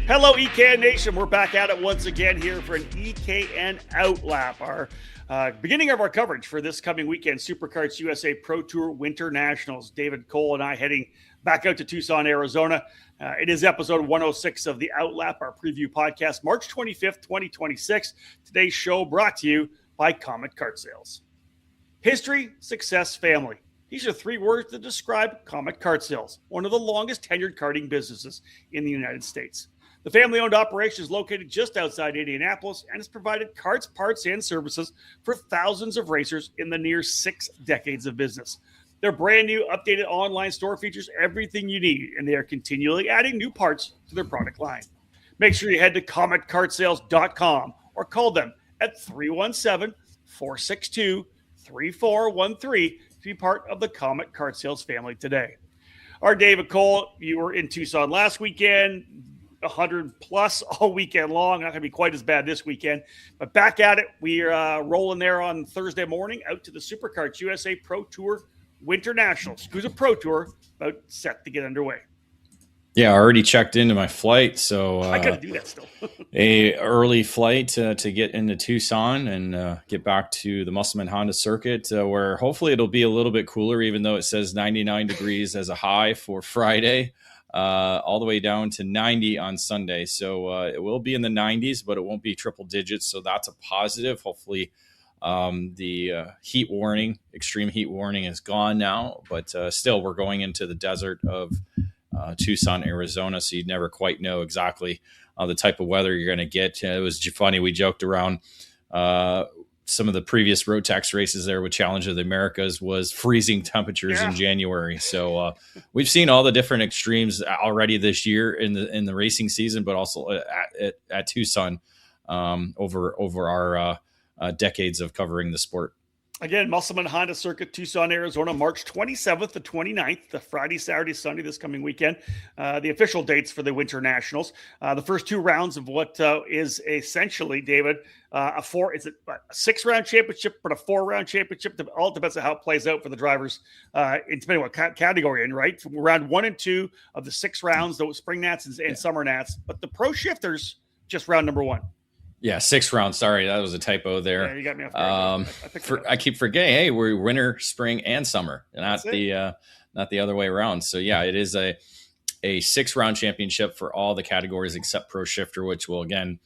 Hello, EKN Nation. We're back at it once again here for an EKN OutLap, our beginning of our coverage for this coming weekend, Superkarts USA Pro Tour WinterNationals. David Cole and I heading back out to Tucson, Arizona. It is episode 106 of the OutLap, our preview podcast, March 25th, 2026. Today's show brought to you by Comet Kart Sales. History, success, family. These are three words that describe Comet Kart Sales, one of the longest tenured karting businesses in the United States. The family-owned operation is located just outside Indianapolis and has provided karts, parts, and services for thousands of racers in the near 6 decades of business. Their brand new updated online store features everything you need, and they are continually adding new parts to their product line. Make sure you head to CometKartSales.com or call them at 317-462-3413 to be part of the Comet Kart Sales family today. Our David Cole, you were in Tucson last weekend, 100 plus all weekend long. Not going to be quite as bad this weekend, but back at it. We're rolling there on Thursday morning out to the Superkarts USA Pro Tour WinterNationals. SCUSA Pro Tour about set to get underway. Yeah, I already checked into my flight, so I got to do that still. a early flight to get into Tucson and get back to the Musselman Honda circuit, where hopefully it'll be a little bit cooler, even though it says 99 degrees as a high for Friday, all the way down to 90 on Sunday. So it will be in the 90s, but it won't be triple digits. So that's a positive. Hopefully the heat warning, extreme heat warning is gone now, but still we're going into the desert of Tucson, Arizona. So you'd never quite know exactly the type of weather you're going to get. It was funny. We joked around some of the previous Rotax races there with Challenge of the Americas was freezing temperatures in January. So we've seen all the different extremes already this year in the racing season, but also at Tucson over our decades of covering the sport. Again, Musselman Honda Circuit, Tucson, Arizona, March 27th to 29th, the Friday, Saturday, Sunday this coming weekend. The official dates for the WinterNationals. The first 2 rounds of what is essentially, David, a 6-round championship, but a 4-round championship. All depends on how it plays out for the drivers. It's depending on what category in, right? From round 1 and 2 of the 6 rounds, those spring nats and summer nats. But the pro shifters, just round number 1. Yeah, 6 rounds. Sorry, that was a typo there. Yeah, you got me off guard. I keep forgetting. Hey, we're winter, spring, and summer, and not the other way around. So yeah, it is a 6-round championship for all the categories except pro shifter, which will again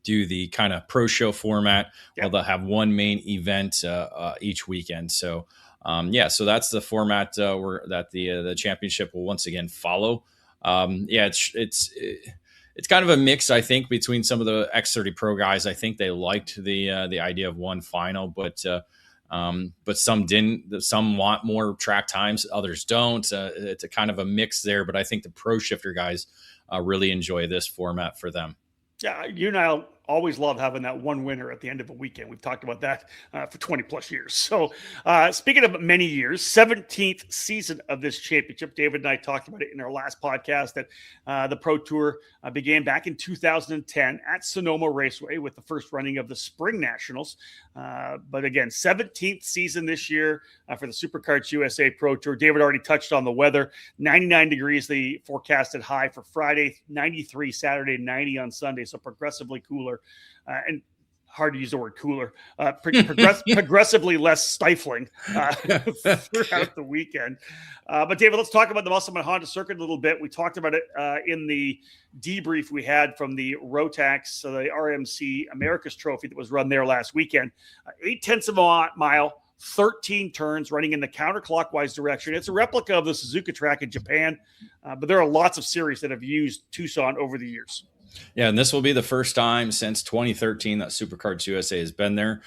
do the kind of pro show format. Yep. Well, they'll have one main event each weekend. So so that's the format that the championship will once again follow. It's kind of a mix, I think, between some of the X30 Pro guys. I think they liked the idea of one final, but some didn't. Some want more track times, others don't. It's a kind of a mix there, but I think the pro shifter guys really enjoy this format for them. Yeah, you and I always love having that one winner at the end of a weekend. We've talked about that for 20 plus years. So speaking of many years, 17th season of this championship. David and I talked about it in our last podcast that the Pro Tour began back in 2010 at Sonoma Raceway with the first running of the Spring Nationals. But again, 17th season this year for the Superkarts USA Pro Tour. David already touched on the weather. 99 degrees, the forecasted high for Friday, 93 Saturday, 90 on Sunday. So progressively cooler. And hard to use the word cooler, progressively less stifling throughout the weekend. But David, let's talk about the Musselman Honda Circuit a little bit. We talked about it in the debrief we had from the Rotax, the RMC America's Trophy that was run there last weekend. 0.8 of a mile, 13 turns running in the counterclockwise direction. It's a replica of the Suzuka track in Japan, but there are lots of series that have used Tucson over the years. Yeah, and this will be the first time since 2013 that Superkarts USA has been there.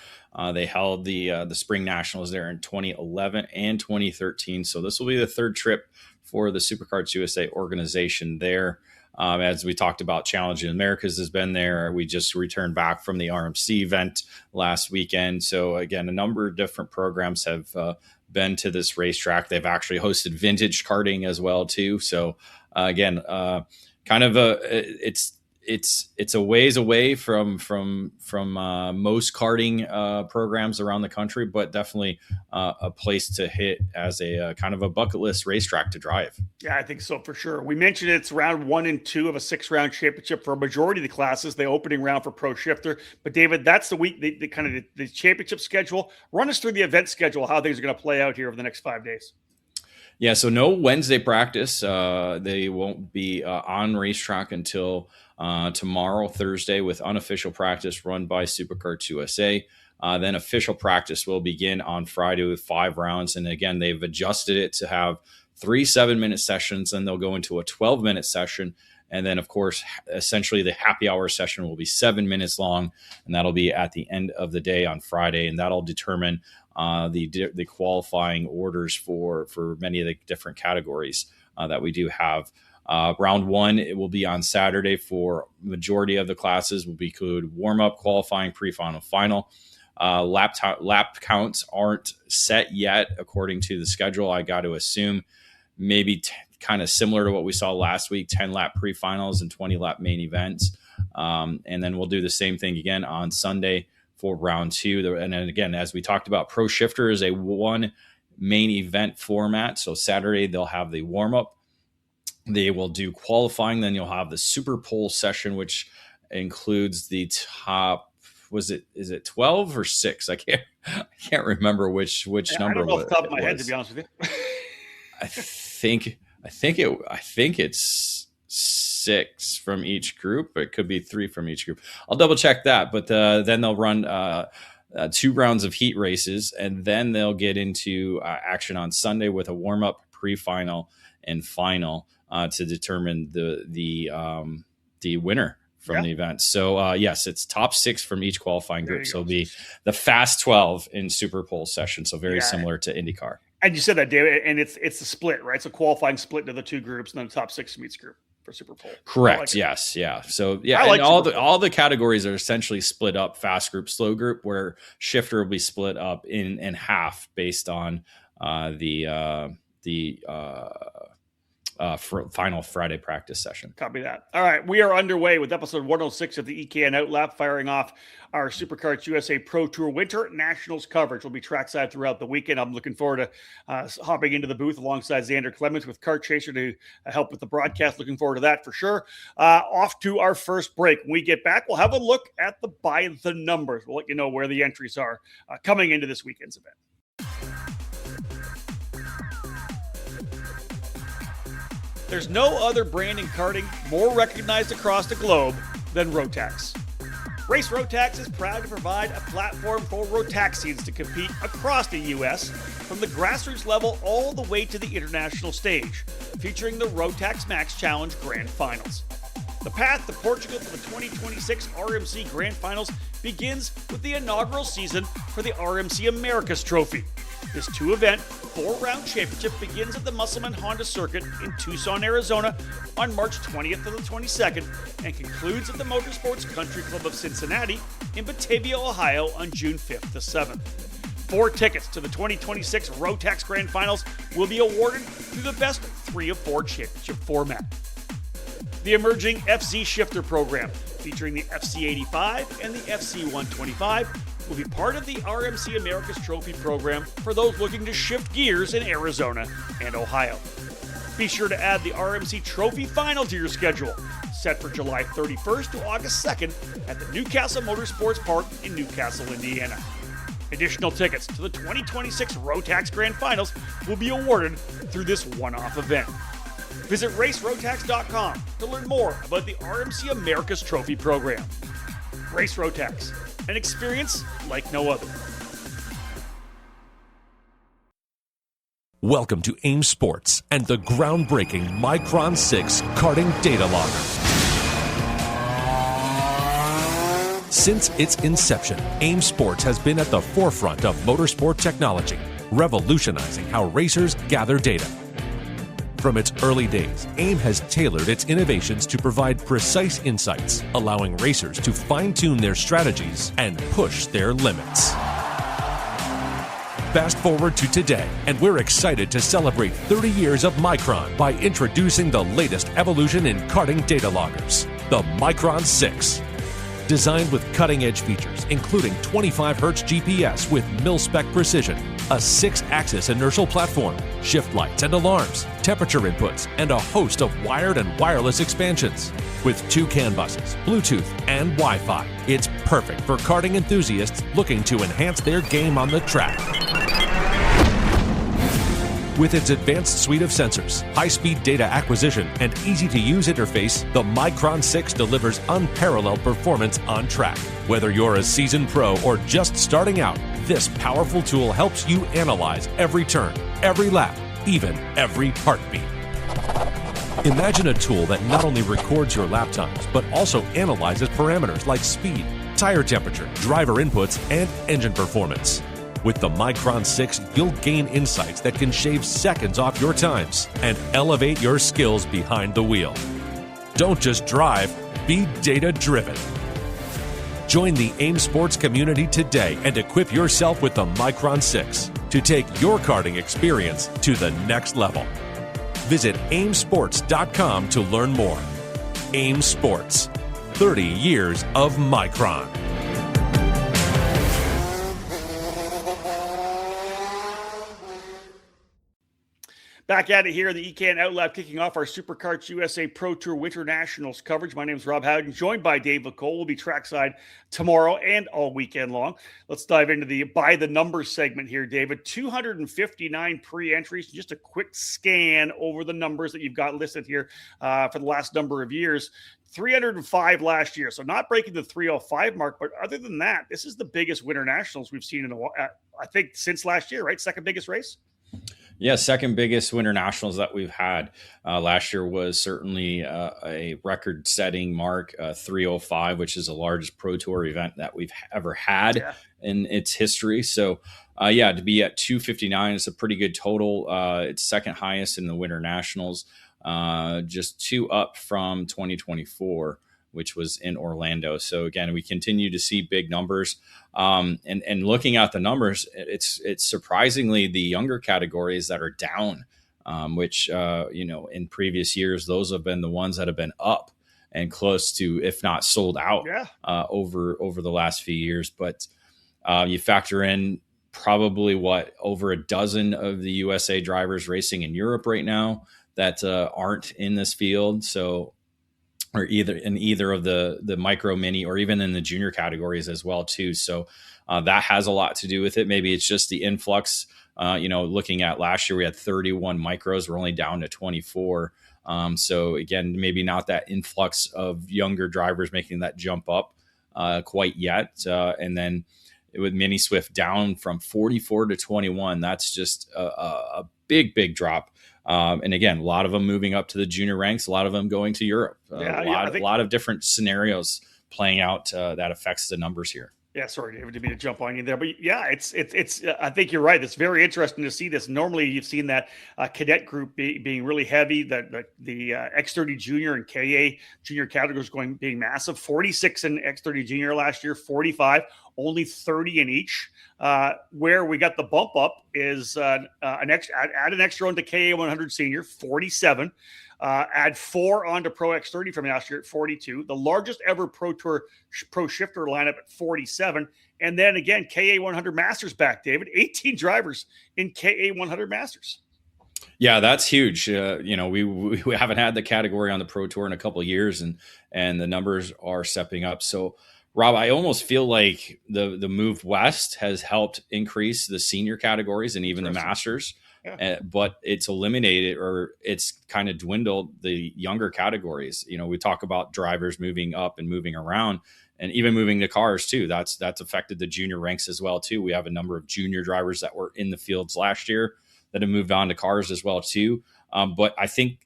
They held the Spring Nationals there in 2011 and 2013. So this will be the third trip for the Superkarts USA organization there. As we talked about, Challenge in Americas has been there. We just returned back from the RMC event last weekend. So again, a number of different programs have been to this racetrack. They've actually hosted vintage karting as well too. So again, kind of it's a ways away from most karting programs around the country, but definitely a place to hit as a kind of a bucket list racetrack to drive. Yeah, I think so for sure. We mentioned it's round 1 and 2 of a 6-round championship for a majority of the classes, the opening round for Pro Shifter. But David, that's the week, the kind of the championship schedule. Run us through the event schedule, how things are going to play out here over the next 5 days. Yeah, so no Wednesday practice. They won't be on racetrack until tomorrow, Thursday, with unofficial practice run by Superkarts USA. Then official practice will begin on Friday with 5 rounds. And again, they've adjusted it to have 3 7-minute sessions, and they'll go into a 12-minute session. And then, of course, essentially the happy hour session will be 7 minutes long, and that'll be at the end of the day on Friday. And that'll determine the qualifying orders for many of the different categories that we do have. Round 1, it will be on Saturday for majority of the classes. Will include warm-up, qualifying, pre-final, final. Lap counts aren't set yet according to the schedule. I got to assume maybe kind of similar to what we saw last week, 10-lap pre-finals and 20-lap main events. And then we'll do the same thing again on Sunday for round 2. And then again, as we talked about, Pro Shifter is a 1 main event format. So Saturday, they'll have the warm-up. They will do qualifying. Then you'll have the Super Pole session, which includes the top, is it 12 or 6? I can't remember which number. I don't know off the top of my head, to be honest with you. I think it's 6 from each group. It could be 3 from each group. I'll double check that. But then they'll run 2 rounds of heat races, and then they'll get into action on Sunday with a warm up, pre-final, and final to determine the winner from the event. So yes, it's top 6 from each qualifying group. So it'll be the Fast 12 in Super Pole session. So very similar to IndyCar. And you said that, David, and it's a split, right? So qualifying split into the 2 groups, and then the top 6 from each group for Super Pole. Correct. Like yes. Yeah. So yeah, and all the categories are essentially split up: fast group, slow group, where shifter will be split up in half based on the final Friday practice session. Copy that. All right. We are underway with episode 106 of the EKN OutLap, firing off our Superkarts USA Pro Tour Winter Nationals coverage. We'll be trackside throughout the weekend. I'm looking forward to hopping into the booth alongside Xander Clemens with Kart Chaser to help with the broadcast. Looking forward to that for sure. Off to our first break. When we get back, we'll have a look at the by the numbers. We'll let you know where the entries are coming into this weekend's event. There's no other brand in karting more recognized across the globe than Rotax. Race Rotax is proud to provide a platform for Rotaxians to compete across the U.S. from the grassroots level all the way to the international stage, featuring the Rotax Max Challenge Grand Finals. The path to Portugal for the 2026 RMC Grand Finals begins with the inaugural season for the RMC Americas Trophy. This 2-event, 4-round championship begins at the Musselman Honda Circuit in Tucson, Arizona on March 20th to the 22nd and concludes at the Motorsports Country Club of Cincinnati in Batavia, Ohio on June 5th to 7th. 4 tickets to the 2026 Rotax Grand Finals will be awarded through the best 3 of 4 championship format. The emerging FC Shifter program, featuring the FC85 and the FC125, will be part of the RMC America's Trophy program for those looking to shift gears in Arizona and Ohio. Be sure to add the RMC Trophy Final to your schedule, set for July 31st to August 2nd at the Newcastle Motorsports Park in Newcastle, Indiana. Additional tickets to the 2026 Rotax Grand Finals will be awarded through this one-off event. Visit racerotax.com to learn more about the RMC America's Trophy program. Race Rotax, an experience like no other. Welcome to AIM Sports and the groundbreaking Micron 6 karting data logger. Since its inception, AIM Sports has been at the forefront of motorsport technology, revolutionizing how racers gather data. From its early days, AIM has tailored its innovations to provide precise insights, allowing racers to fine-tune their strategies and push their limits. Fast forward to today, and we're excited to celebrate 30 years of Micron by introducing the latest evolution in karting data loggers. the Micron 6. Designed with cutting-edge features, including 25Hz GPS with mil-spec precision, a 6-axis inertial platform, shift lights and alarms, temperature inputs, and a host of wired and wireless expansions. With 2 CAN buses, Bluetooth, and Wi-Fi, it's perfect for karting enthusiasts looking to enhance their game on the track. With its advanced suite of sensors, high-speed data acquisition, and easy-to-use interface, the Micron 6 delivers unparalleled performance on track. Whether you're a seasoned pro or just starting out, this powerful tool helps you analyze every turn, every lap, even every heartbeat. Imagine a tool that not only records your lap times, but also analyzes parameters like speed, tire temperature, driver inputs, and engine performance. With the Micron 6, you'll gain insights that can shave seconds off your times and elevate your skills behind the wheel. Don't just drive, be data-driven. Join the AIM Sports community today and equip yourself with the Micron 6 to take your karting experience to the next level. Visit aimsports.com to learn more. AIM Sports, 30 years of Micron. Back at it here, the EKN OutLap kicking off our Superkarts USA Pro Tour WinterNationals coverage. My name is Rob Howden, joined by Dave McCole. We'll be trackside tomorrow and all weekend long. Let's dive into the by the numbers segment here, David. 259 pre-entries. Just a quick scan over the numbers that you've got listed here for the last number of years. 305 last year, so not breaking the 305 mark. But other than that, this is the biggest WinterNationals we've seen in a while. I think since last year, right? Second biggest race. Yeah, second biggest WinterNationals that we've had. Last year was certainly a record-setting mark, 305, which is the largest Pro Tour event that we've ever had in its history. So, to be at 259 is a pretty good total. It's second highest in the WinterNationals, just 2 up from 2024. Which was in Orlando. So again, we continue to see big numbers. And looking at the numbers, it's surprisingly the younger categories that are down, which in previous years, those have been the ones that have been up and close to, if not sold out, over the last few years. But you factor in probably over a dozen of the USA drivers racing in Europe right now that aren't in this field. So or either of the micro, mini, or even in the junior categories as well too. So that has a lot to do with it. Maybe it's just the influx. Looking at last year, we had 31 micros. We're only down to 24. So again, maybe not that influx of younger drivers making that jump up quite yet. And then with Mini Swift down from 44 to 21, that's just a big drop. And again, a lot of them moving up to the junior ranks, a lot of them going to Europe. A lot of different scenarios playing out that affects the numbers here. Yeah, sorry, David, didn't mean to jump on you there, but yeah, it's. I think you're right. It's very interesting to see this. Normally, you've seen that cadet group being really heavy. That the X30 Junior and KA Junior categories being massive. 46 in X30 Junior last year, 45, only 30 in each. Where we got the bump up is add an extra onto KA 100 Senior, 47. Add 4 onto Pro X30 from last year at 42. The largest ever Pro Tour Pro Shifter lineup at 47. And then again, KA 100 Masters back, David. 18 drivers in KA 100 Masters. Yeah, that's huge. We haven't had the category on the Pro Tour in a couple of years, and the numbers are stepping up. So, Rob, I almost feel like the move west has helped increase the senior categories and even the Masters. Yeah. But it's eliminated, or it's kind of dwindled the younger categories. We talk about drivers moving up and moving around and even moving to cars too. That's affected the junior ranks as well too. We have a number of junior drivers that were in the fields last year that have moved on to cars as well too. But I think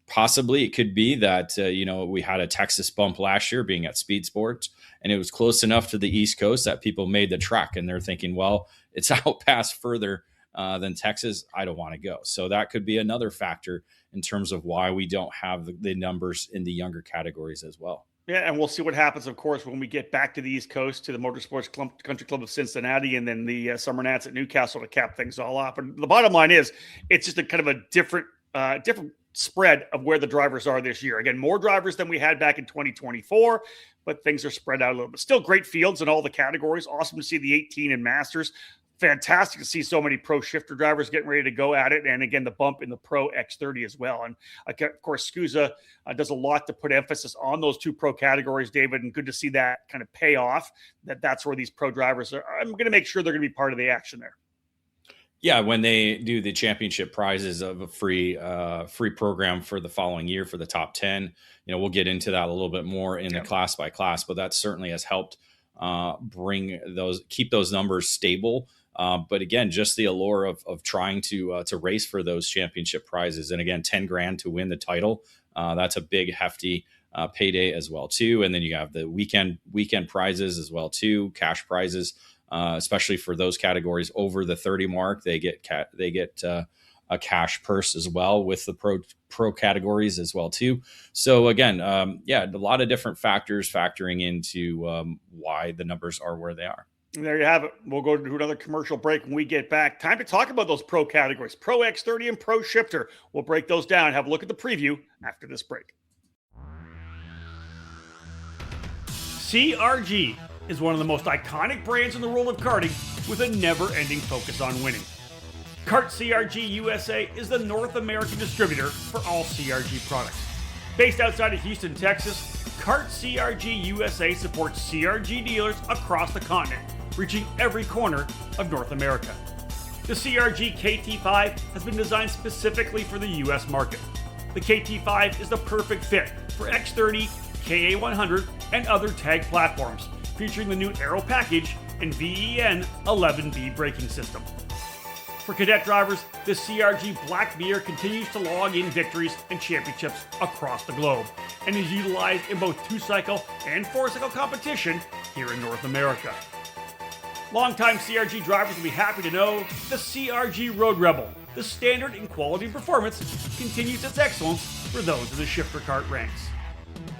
possibly it could be that, we had a Texas bump last year being at Speed Sports, and it was close enough to the East Coast that people made the trek, and they're thinking, well, it's out past further than Texas. I don't want to go. So that could be another factor in terms of why we don't have the numbers in the younger categories as well. Yeah, and we'll see what happens, of course, when we get back to the East Coast, to the Motorsports Country Club of Cincinnati, and then the Summer Nats at Newcastle to cap things all off. And the bottom line is, it's just a kind of a different spread of where the drivers are this year. Again, more drivers than we had back in 2024, but things are spread out a little bit. Still great fields in all the categories. Awesome to see the 18 and Masters. Fantastic to see so many pro shifter drivers getting ready to go at it. And again, the bump in the Pro X30 as well. And of course, SCUSA does a lot to put emphasis on those two pro categories, David, and good to see that kind of pay off, that's where these pro drivers are. I'm going to make sure they're going to be part of the action there. Yeah, when they do the championship prizes of a free program for the following year for the top 10, we'll get into that a little bit more in the class by class, but that certainly has helped keep those numbers stable. But again, just the allure of trying to race for those championship prizes. And again, 10 grand to win the title. That's a big, hefty payday as well too. And then you have the weekend prizes as well too, cash prizes. Especially for those categories over the 30 mark, they get a cash purse as well with the pro categories as well too. So again, a lot of different factors factoring into why the numbers are where they are. And there you have it. We'll go to another commercial break when we get back. Time to talk about those pro categories, Pro X30 and Pro Shifter. We'll break those down, have a look at the preview after this break. CRG is one of the most iconic brands in the world of karting with a never-ending focus on winning. Kart CRG USA is the North American distributor for all CRG products. Based outside of Houston, Texas, Kart CRG USA supports CRG dealers across the continent, reaching every corner of North America. The CRG KT5 has been designed specifically for the US market. The KT5 is the perfect fit for X30, KA100, and other tag platforms, featuring the new Aero package and VEN 11B braking system. For cadet drivers, the CRG Black Beer continues to log in victories and championships across the globe, and is utilized in both 2-cycle and 4-cycle competition here in North America. Longtime CRG drivers will be happy to know the CRG Road Rebel, the standard in quality and performance, continues its excellence for those in the shifter kart ranks.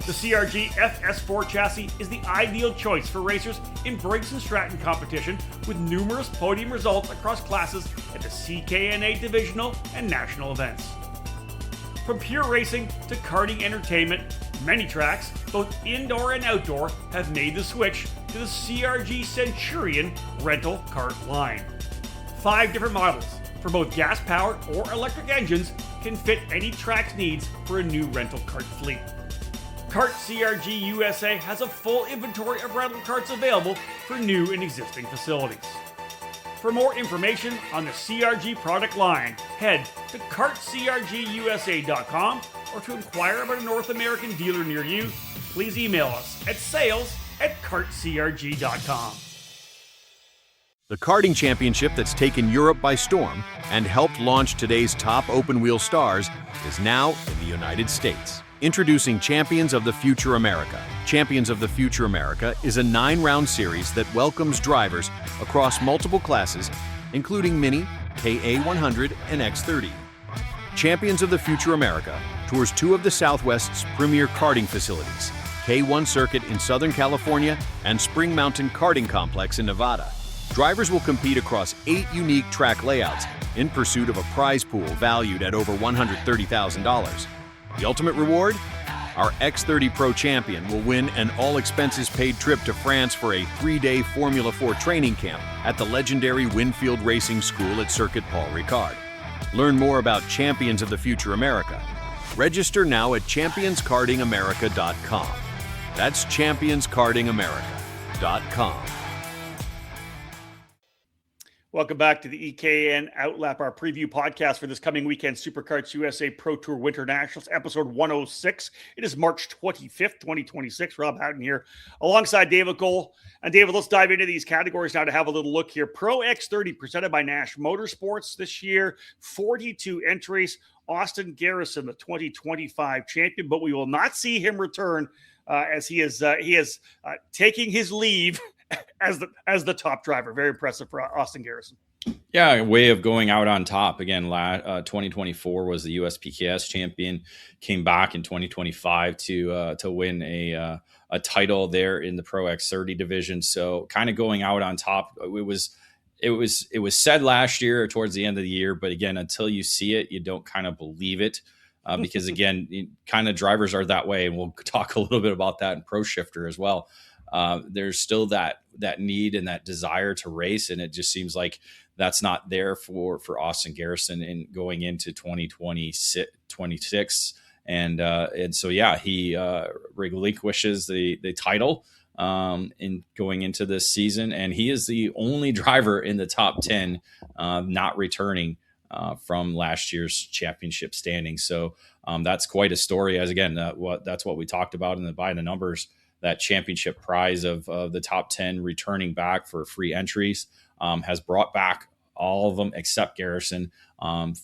The CRG FS4 chassis is the ideal choice for racers in Briggs & Stratton competition, with numerous podium results across classes at the CKNA divisional and national events. From pure racing to karting entertainment, many tracks, both indoor and outdoor, have made the switch to the CRG Centurion rental kart line. 5 different models for both gas-powered or electric engines can fit any track's needs for a new rental kart fleet. Kart CRG USA has a full inventory of rental karts available for new and existing facilities. For more information on the CRG product line, head to kartcrgusa.com, or to inquire about a North American dealer near you, please email us at sales@kartcrg.com. The karting championship that's taken Europe by storm and helped launch today's top open-wheel stars is now in the United States. Introducing Champions of the Future America. Champions of the Future America is a 9-round series that welcomes drivers across multiple classes, including Mini, KA100, and X30. Champions of the Future America tours 2 of the Southwest's premier karting facilities, K1 Circuit in Southern California and Spring Mountain Karting Complex in Nevada. Drivers will compete across 8 unique track layouts in pursuit of a prize pool valued at over $130,000. The ultimate reward? Our X30 Pro champion will win an all-expenses-paid trip to France for a 3-day Formula 4 training camp at the legendary Winfield Racing School at Circuit Paul Ricard. Learn more about Champions of the Future America. Register now at championskartingamerica.com. That's championskartingamerica.com. Welcome back to the EKN OutLap, our preview podcast for this coming weekend Superkarts USA Pro Tour WinterNationals, episode 106. It is March 25th, 2026. Rob Houghton here alongside David Cole. And David, let's dive into these categories now to have a little look here. Pro X30 presented by Nash Motorsports this year, 42 entries. Austin Garrison, the 2025 champion, but we will not see him return as he is taking his leave as the top driver. Very impressive for Austin Garrison. Yeah, a way of going out on top. Again, 2024 was the USPKS champion, came back in 2025 to win a title there in the Pro X30 division. So kind of going out on top. It was said last year or towards the end of the year, but again, until you see it, you don't kind of believe it. because again, kind of drivers are that way. And we'll talk a little bit about that in Pro Shifter as well. There's still that need and that desire to race. And it just seems like that's not there for Austin Garrison in going into 2026. And so, yeah, he relinquishes the title in going into this season. And he is the only driver in the top 10 not returning from last year's championship standing. So that's quite a story. As again, that's what we talked about in the by the numbers, that championship prize of the top 10 returning back for free entries has brought back all of them except Garrison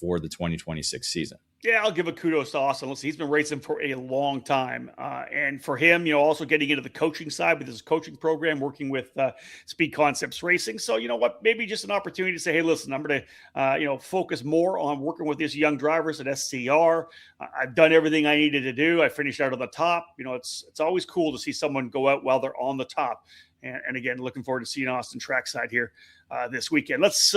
for the 2026 season. Yeah, I'll give a kudos to Austin. Listen, he's been racing for a long time. And for him, also getting into the coaching side with his coaching program, working with Speed Concepts Racing. So, you know what, maybe just an opportunity to say, hey, listen, I'm going to, focus more on working with these young drivers at SCR. I've done everything I needed to do. I finished out on the top. It's always cool to see someone go out while they're on the top. And again, looking forward to seeing Austin Trackside here this weekend. Let's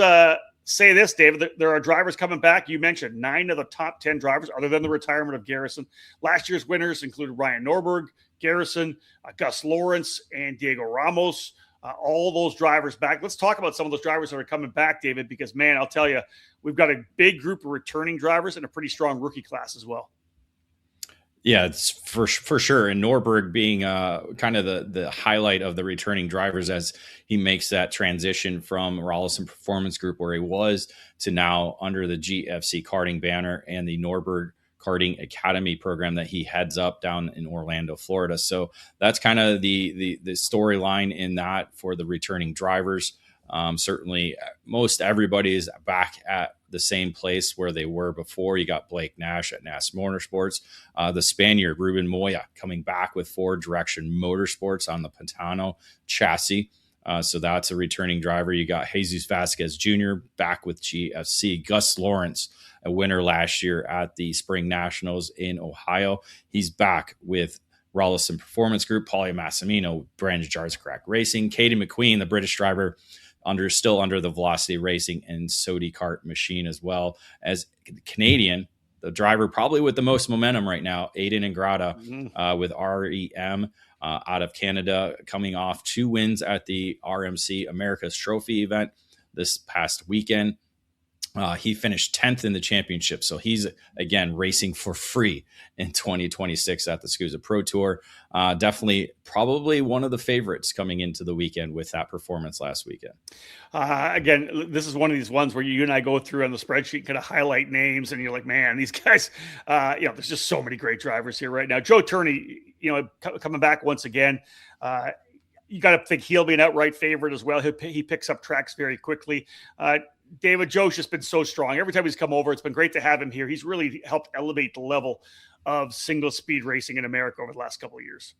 say this, David. There are drivers coming back. You mentioned 9 of the top 10 drivers, other than the retirement of Garrison. Last year's winners included Ryan Norberg, Garrison, Gus Lawrence, and Diego Ramos. All those drivers back. Let's talk about some of those drivers that are coming back, David, because, man, I'll tell you, we've got a big group of returning drivers and a pretty strong rookie class as well. Yeah, it's for sure. And Norberg being kind of the highlight of the returning drivers as he makes that transition from Rollison Performance Group, where he was, to now under the GFC karting banner and the Norberg Karting Academy program that he heads up down in Orlando, Florida. So that's kind of the storyline in that for the returning drivers. Certainly most everybody is back at the same place where they were before. You got Blake Nash at NAS Motorsports, the Spaniard Ruben Moya coming back with Ford Direction Motorsports on the Pantano chassis. So that's a returning driver. You got Jesus Vasquez Jr. back with GFC. Gus Lawrence, a winner last year at the Spring Nationals in Ohio. He's back with Rollison Performance Group. Paulie Massimino, Brands Jars Crack Racing. Katie McQueen, the British driver, still under the Velocity Racing and Sodi Kart machine, as well as the Canadian, the driver probably with the most momentum right now, Aiden Ingrata, with REM out of Canada, coming off 2 wins at the RMC America's Trophy event this past weekend. He finished 10th in the championship. So he's, again, racing for free in 2026 at the SCUSA Pro Tour. Definitely probably one of the favorites coming into the weekend with that performance last weekend. Again, this is one of these ones where you and I go through on the spreadsheet, kind of highlight names, and you're like, man, these guys, there's just so many great drivers here right now. Joe Turney, coming back once again. You got to think he'll be an outright favorite as well. He picks up tracks very quickly. David, Joe's just been so strong. Every time he's come over, it's been great to have him here. He's really helped elevate the level of single speed racing in America over the last couple of years.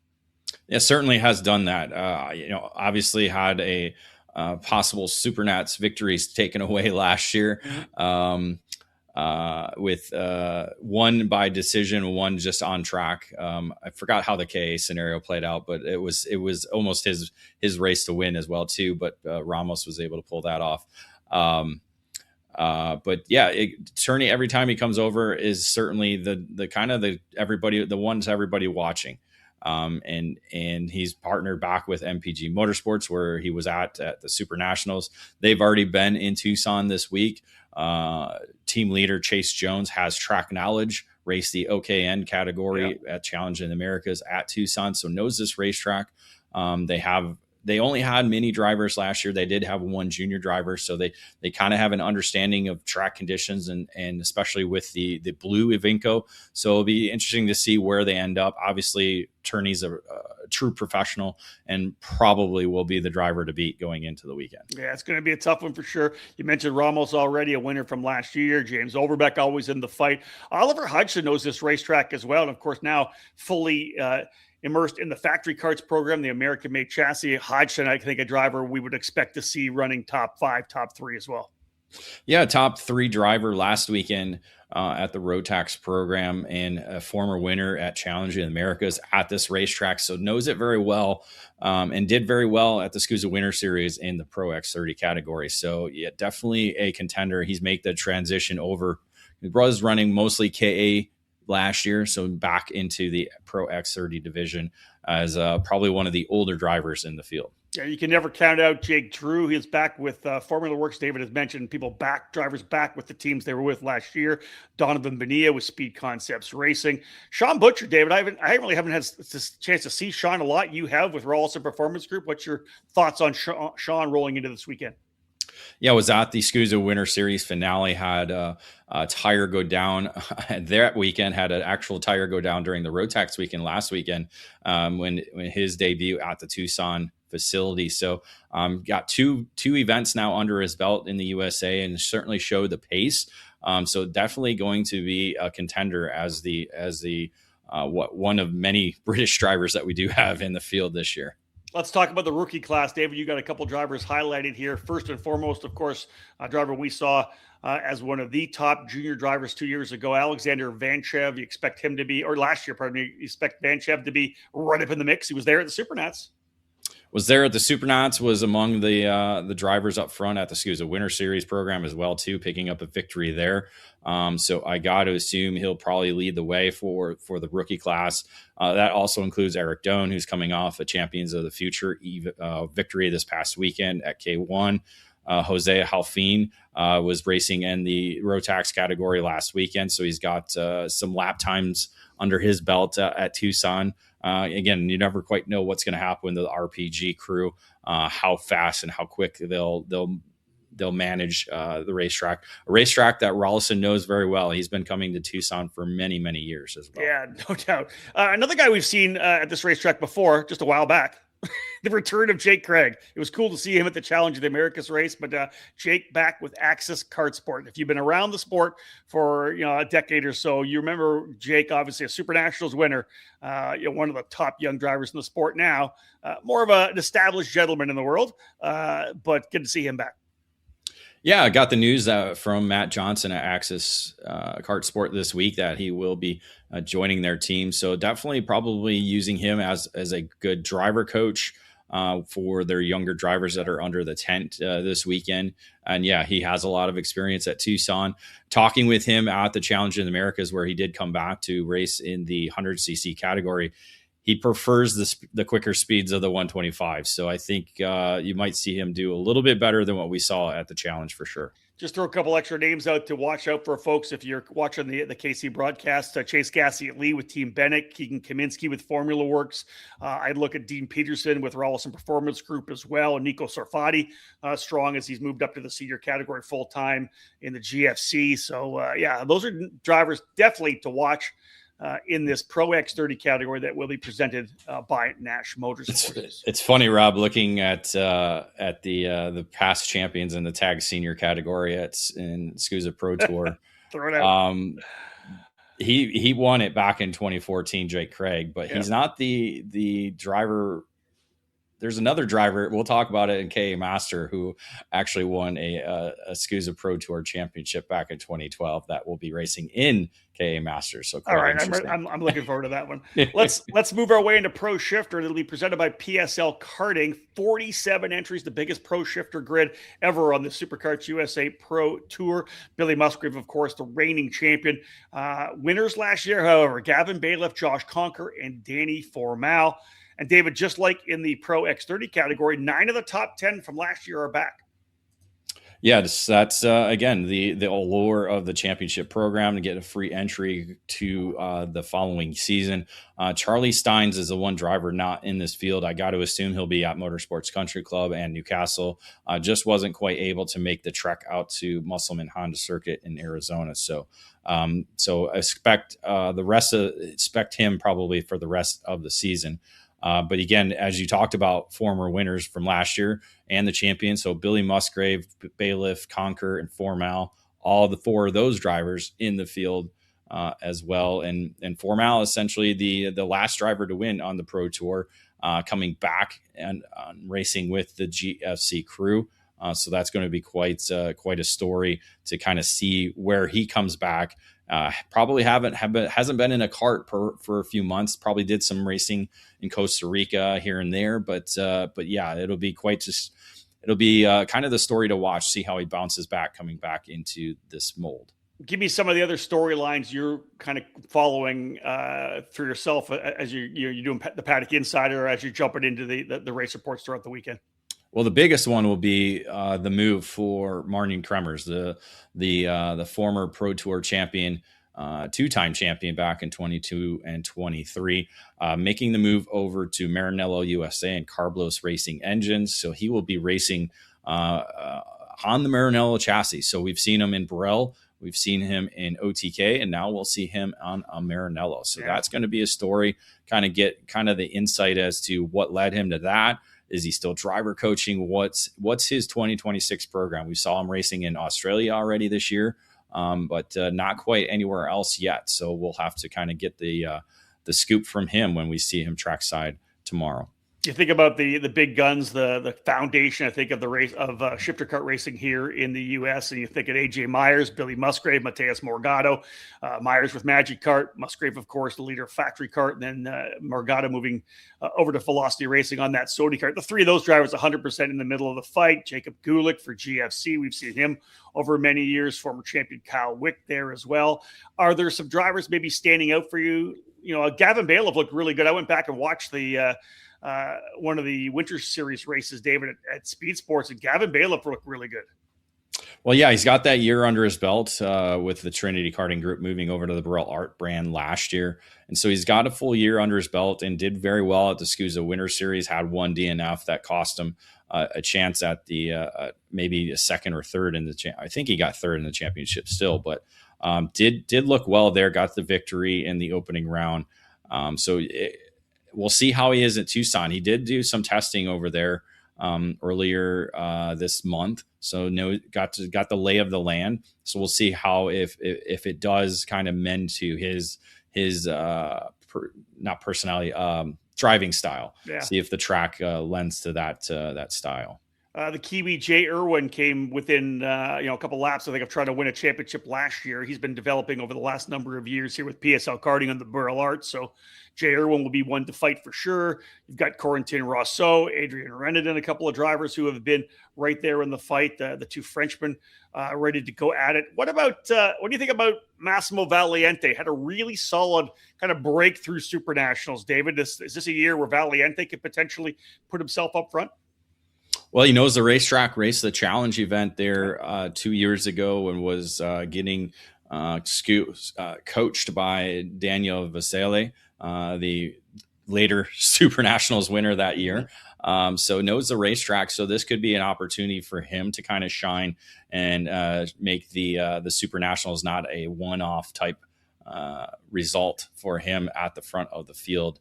Yeah, certainly has done that. Obviously had a possible Supernats victories taken away last year. With one by decision, one just on track. I forgot how the KA scenario played out, but it was almost his race to win as well too. But Ramos was able to pull that off. But yeah, Turney, every time he comes over, is certainly the kind of the ones everybody watching. And he's partnered back with MPG Motorsports, where he was at the Super Nationals. They've already been in Tucson this week. Team leader Chase Jones has track knowledge, raced the OKN category at Challenge in the Americas at Tucson, so knows this racetrack. They only had mini drivers last year. They did have one junior driver, so they kind of have an understanding of track conditions and especially with the blue Ivinco. So it'll be interesting to see where they end up. Obviously, Turney's a true professional and probably will be the driver to beat going into the weekend. Yeah, it's going to be a tough one for sure. You mentioned Ramos already, a winner from last year. James Overbeck always in the fight. Oliver Hodgson knows this racetrack as well, and of course now fully immersed in the factory karts program, the American-made chassis. Hodgson, I think, a driver we would expect to see running top 5, top 3 as well. Yeah, top 3 driver last weekend at the Rotax program, and a former winner at Challenge in the Americas at this racetrack. So knows it very well, and did very well at the SCUSA Winter Series in the Pro X30 category. So yeah, definitely a contender. He's made the transition over. His brother's running mostly KA last year. So back into the Pro X30 division as probably one of the older drivers in the field. Yeah, you can never count out Jake Drew. He is back with Formula Works. David has mentioned drivers back with the teams they were with last year. Donovan Bonilla with Speed Concepts Racing. Sean Butcher, David, I haven't had this chance to see Sean a lot. You have with Rawlson Performance Group. What's your thoughts on Sean rolling into this weekend? Yeah, I was at the SCUSA Winter Series finale, had a tire go down that weekend, had an actual tire go down during the Road Tax weekend last weekend when his debut at the Tucson facility. So got two events now under his belt in the USA and certainly showed the pace. So definitely going to be a contender as the one of many British drivers that we do have in the field this year. Let's talk about the rookie class. David, you got a couple drivers highlighted here. First and foremost, of course, a driver we saw as one of the top junior drivers 2 years ago, Alexander Vanchev. You expect him to be, or last year, pardon me, you expect Vanchev to be right up in the mix. He was there at the Supernats. Was there at the Supernats, was among the drivers up front at the SCUSA Winter Series program as well, too, picking up a victory there. So I got to assume he'll probably lead the way for the rookie class. That also includes Eric Doan, who's coming off a Champions of the Future victory this past weekend at K1. Jose Halfin was racing in the Rotax category last weekend, so he's got some lap times under his belt at Tucson. Again, you never quite know what's going to happen with the RPG crew, how fast and how quick they'll manage the racetrack. A racetrack that Rawlson knows very well. He's been coming to Tucson for many, many years as well. Yeah, no doubt. Another guy we've seen at this racetrack before, just a while back, the return of Jake Craig. It was cool to see him at the Challenge of the Americas race, but Jake back with Axis Kart Sport. If you've been around the sport for a decade or so, you remember Jake, obviously a Supernationals winner, one of the top young drivers in the sport now, more of an established gentleman in the world, but good to see him back. Yeah, I got the news from Matt Johnson at Axis Kart Sport this week that he will be joining their team. So definitely probably using him as a good driver coach for their younger drivers that are under the tent this weekend. And yeah, he has a lot of experience at Tucson. Talking with him at the Challenge in the Americas, where he did come back to race in the 100cc category, he prefers the quicker speeds of the 125. So I think you might see him do a little bit better than what we saw at the Challenge for sure. Just throw a couple extra names out to watch out for, folks. If you're watching the KC broadcast, Chase Gassie at Lee with Team Bennett, Keegan Kaminsky with Formula Works. I'd look at Dean Peterson with Rawlson Performance Group as well. And Nico Sarfati, strong as he's moved up to the senior category full-time in the GFC. So, yeah, those are drivers definitely to watch in this Pro X30 category that will be presented by Nash Motorsports. It's funny, Rob, looking at the past champions in the tag senior category in SCUSA Pro Tour. Throw it out. He won it back in 2014, Jake Craig, but he's not the driver. There's another driver, we'll talk about it in KA Master, who actually won a SCUSA Pro Tour championship back in 2012 that will be racing in KA Masters. So all right, I'm looking forward to that one. Let's move our way into Pro Shifter. It'll be presented by PSL Karting. 47 entries, the biggest Pro Shifter grid ever on the Superkarts USA Pro Tour. Billy Musgrave, of course, the reigning champion. Winners last year, however, Gavin Bailiff, Josh Conker, and Danny Formal. And David, just like in the Pro X30 category, 9 of the top 10 from last year are back. Yeah, that's again, the allure of the championship program to get a free entry to the following season. Charlie Steins is the one driver not in this field. I got to assume he'll be at Motorsports Country Club and Newcastle. Just wasn't quite able to make the trek out to Musselman Honda Circuit in Arizona. So expect expect him probably for the rest of the season. But again, as you talked about, former winners from last year and the champion. So Billy Musgrave, Bailiff, Conker, and Formal, all the 4 of those drivers in the field as well. And Formal, essentially the last driver to win on the Pro Tour, coming back and racing with the GFC crew. So that's going to be quite a story to kind of see where he comes back. Probably hasn't been in a kart for a few months. Probably did some racing in Costa Rica here and there, but yeah, it'll be kind of the story to watch. See how he bounces back coming back into this mold. Give me some of the other storylines you're kind of following for yourself as you're doing the Paddock Insider, as you're jumping into the race reports throughout the weekend. Well, the biggest one will be the move for Martin Kremers, the former Pro Tour champion, two-time champion back in 22 and 23, making the move over to Maranello USA and Carblos Racing Engines. So he will be racing on the Maranello chassis. So we've seen him in Burrell, we've seen him in OTK, and now we'll see him on a Maranello. So that's going to be a story, get the insight as to what led him to that. Is he still driver coaching? What's his 2026 program? We saw him racing in Australia already this year, but not quite anywhere else yet. So we'll have to kind of get the scoop from him when we see him trackside tomorrow. You think about the big guns, the foundation, I think, of the race of shifter kart racing here in the U.S. And you think of AJ Myers, Billy Musgrave, Mateus Morgado, Myers with Magic Kart, Musgrave, of course, the leader of Factory Kart, and then Morgado moving over to Velocity Racing on that Sodi kart. The three of those drivers 100% in the middle of the fight. Jacob Gulick for GFC. We've seen him over many years, former champion Kyle Wick there as well. Are there some drivers maybe standing out for you? Gavin Bailiff looked really good. I went back and watched the one of the Winter Series races, David, at Speed Sports, and Gavin Bailiff looked really good. Well, yeah, he's got that year under his belt with the Trinity Karting Group moving over to the Burrell Art brand last year. And so he's got a full year under his belt and did very well at the SCUSA Winter Series, had one DNF that cost him a chance at the maybe a second or third in the I think he got third in the championship still, but did look well there, got the victory in the opening round. We'll see how he is at Tucson. He did do some testing over there earlier this month, so got the lay of the land. So we'll see how if it does kind of mend to his not personality, driving style. Yeah. See if the track lends to that style. The Kiwi Jay Irwin came within a couple laps, I think, of trying to win a championship last year. He's been developing over the last number of years here with PSL Karting on the Burrell Art. So Jay Irwin will be one to fight for sure. You've got Corentin Rousseau, Adrian Renadin, a couple of drivers who have been right there in the fight. The two Frenchmen ready to go at it. What do you think about Massimo Valiente? Had a really solid kind of breakthrough Super Nationals. David, is this a year where Valiente could potentially put himself up front? Well, he knows the racetrack, raced the challenge event there 2 years ago and was getting coached by Daniel Vasile, the later Super Nationals winner that year. So knows the racetrack. So this could be an opportunity for him to kind of shine and make the Super Nationals not a one-off type result for him at the front of the field.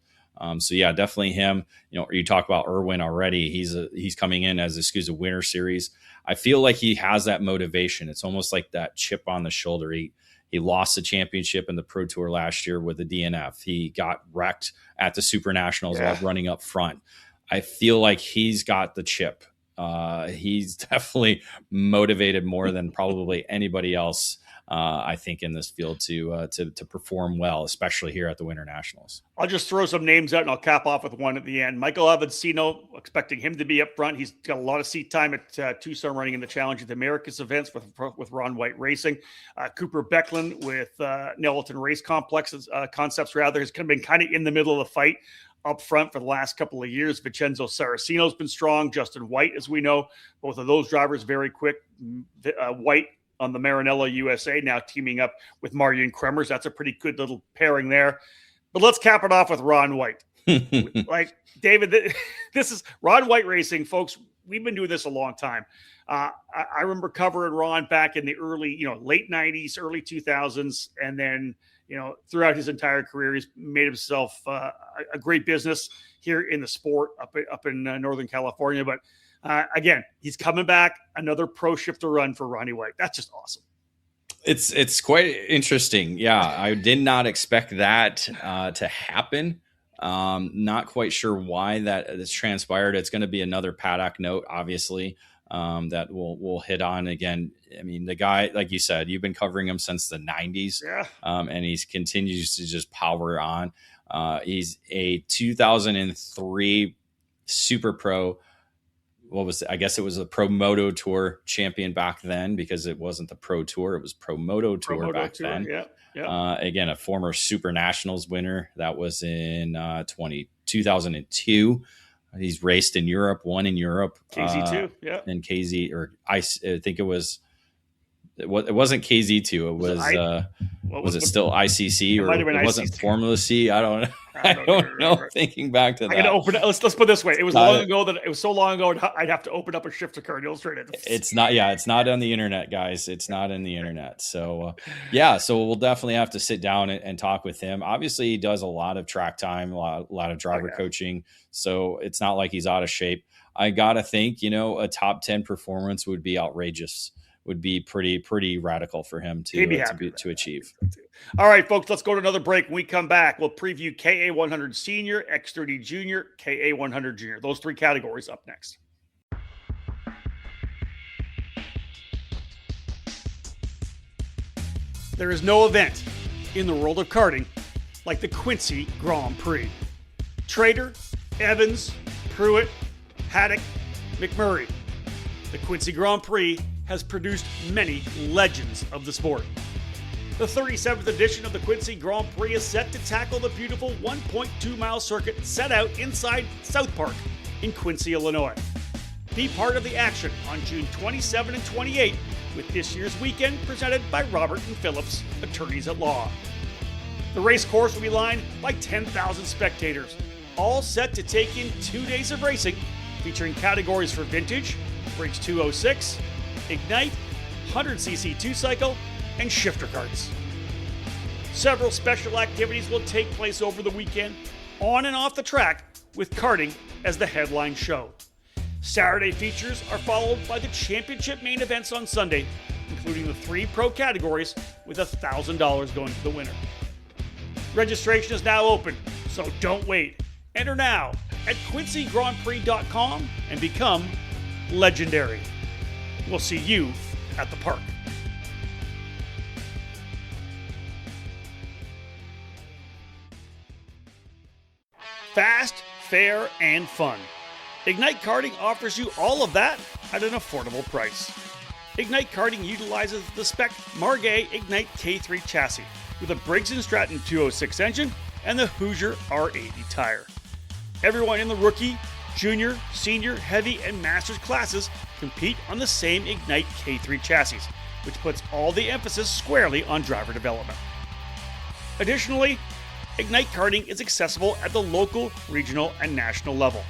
So yeah, definitely him. You talk about Irwin already. He's coming in as a SCUSA Winter Series. I feel like he has that motivation. It's almost like that chip on the shoulder. He lost the championship in the Pro Tour last year with a DNF. He got wrecked at the Super Nationals while running up front. I feel like he's got the chip. He's definitely motivated more than probably anybody else. I think in this field to perform well, especially here at the WinterNationals. I'll just throw some names out and I'll cap off with one at the end. Michael Avancino, expecting him to be up front. He's got a lot of seat time at Tucson running in the Challenge of the Americas events with Ron White Racing. Cooper Becklin with Nelton Race Concepts has been kind of in the middle of the fight up front for the last couple of years. Vincenzo Saraceno's been strong. Justin White, as we know, both of those drivers very quick. White on the Maranello USA, now teaming up with Martin Kremers. That's a pretty good little pairing there. But let's cap it off with Ron White. Like, David, this is Ron White Racing, folks. We've been doing this a long time. I remember covering Ron back in the late 90s, early 2000s. And then, throughout his entire career, he's made himself a great business here in the sport up in Northern California. But again, he's coming back, another pro shifter run for Ronnie White. That's just awesome. It's quite interesting. Yeah, I did not expect that to happen. Not quite sure why that has transpired. It's going to be another paddock note, obviously, that we'll hit on again. I mean, the guy, like you said, you've been covering him since the 90s, and he continues to just power on. He's a 2003 Super Pro I guess it was a Pro Moto Tour champion back then, because it wasn't the Pro Tour. It was Pro Moto Tour back then. Yeah. Again, a former SuperNationals winner. That was in 2002. He's raced in Europe, won in Europe. KZ2, And KZ, or I think it wasn't KZ2. It was it still ICC, or it wasn't Formula C? I don't know. I don't know. Thinking back to that, I gotta open it. Let's put it this way. It was so long ago I'd have to open up a shifter card and illustrate it. It's not on the internet, guys. It's not in the internet. So so we'll definitely have to sit down and talk with him. Obviously, he does a lot of track time, a lot of driver coaching. So it's not like he's out of shape. I gotta think, a top 10 performance would be outrageous. Would be pretty radical for him to achieve. All right, folks, let's go to another break. When we come back, we'll preview KA100 Senior, X30 Junior, KA100 Junior. Those three categories up next. There is no event in the world of karting like the Quincy Grand Prix. Trader, Evans, Pruitt, Haddock, McMurray. The Quincy Grand Prix has produced many legends of the sport. The 37th edition of the Quincy Grand Prix is set to tackle the beautiful 1.2-mile circuit set out inside South Park in Quincy, Illinois. Be part of the action on June 27 and 28 with this year's weekend presented by Robert and Phillips, attorneys at law. The race course will be lined by 10,000 spectators, all set to take in 2 days of racing, featuring categories for vintage, Briggs 206, Ignite, 100cc 2-cycle, and shifter karts. Several special activities will take place over the weekend, on and off the track, with karting as the headline show. Saturday features are followed by the championship main events on Sunday, including the 3 pro categories, with $1,000 going to the winner. Registration is now open, so don't wait. Enter now at quincygrandprix.com and become legendary. We'll see you at the park. Fast, fair, and fun. Ignite Karting offers you all of that at an affordable price. Ignite Karting utilizes the spec Margay Ignite K3 chassis with a Briggs & Stratton 206 engine and the Hoosier R80 tire. Everyone in the rookie, junior, senior, heavy, and masters classes compete on the same Ignite K3 chassis, which puts all the emphasis squarely on driver development. Additionally, Ignite Karting is accessible at the local, regional, and national level.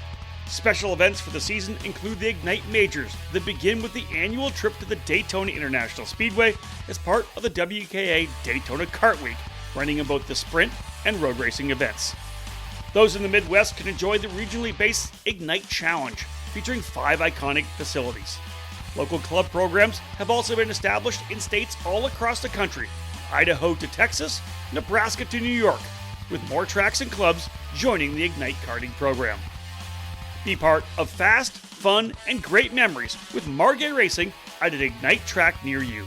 Special events for the season include the Ignite Majors that begin with the annual trip to the Daytona International Speedway as part of the WKA Daytona Kart Week, running in both the sprint and road racing events. Those in the Midwest can enjoy the regionally based Ignite Challenge, featuring 5 iconic facilities. Local club programs have also been established in states all across the country, Idaho to Texas, Nebraska to New York, with more tracks and clubs joining the Ignite Karting program. Be part of fast, fun, and great memories with Margay Racing at an Ignite track near you.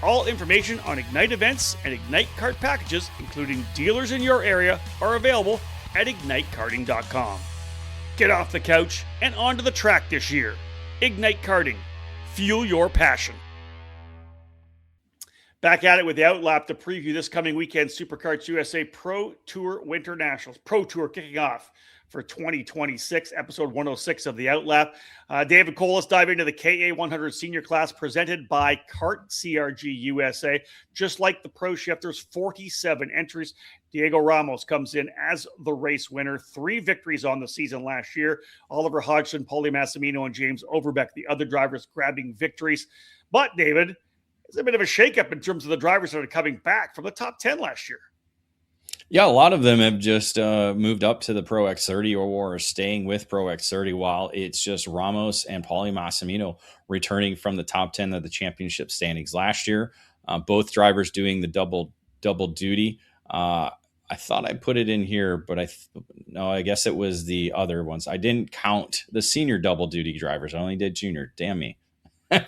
All information on Ignite events and Ignite kart packages, including dealers in your area, are available at ignitekarting.com. Get off the couch and onto the track this year. Ignite Karting. Fuel your passion. Back at it with the OutLap to preview this coming weekend Superkarts USA Pro Tour WinterNationals. Pro Tour kicking off for 2026, episode 106 of the OutLap. David Cole, let's dive into the KA100 senior class presented by Kart CRG USA. Just like the Pro Shifters, 47 entries. Diego Ramos comes in as the race winner. 3 victories on the season last year. Oliver Hodgson, Paulie Massimino, and James Overbeck, the other drivers, grabbing victories. But, David, it's a bit of a shakeup in terms of the drivers that are coming back from the top 10 last year. Yeah, a lot of them have just moved up to the Pro X30 or are staying with Pro X30, while it's just Ramos and Paulie Massimino returning from the top 10 of the championship standings last year. Both drivers doing the double duty. I thought I put it in here, but I guess it was the other ones. I didn't count the senior double duty drivers. I only did junior. Damn me. All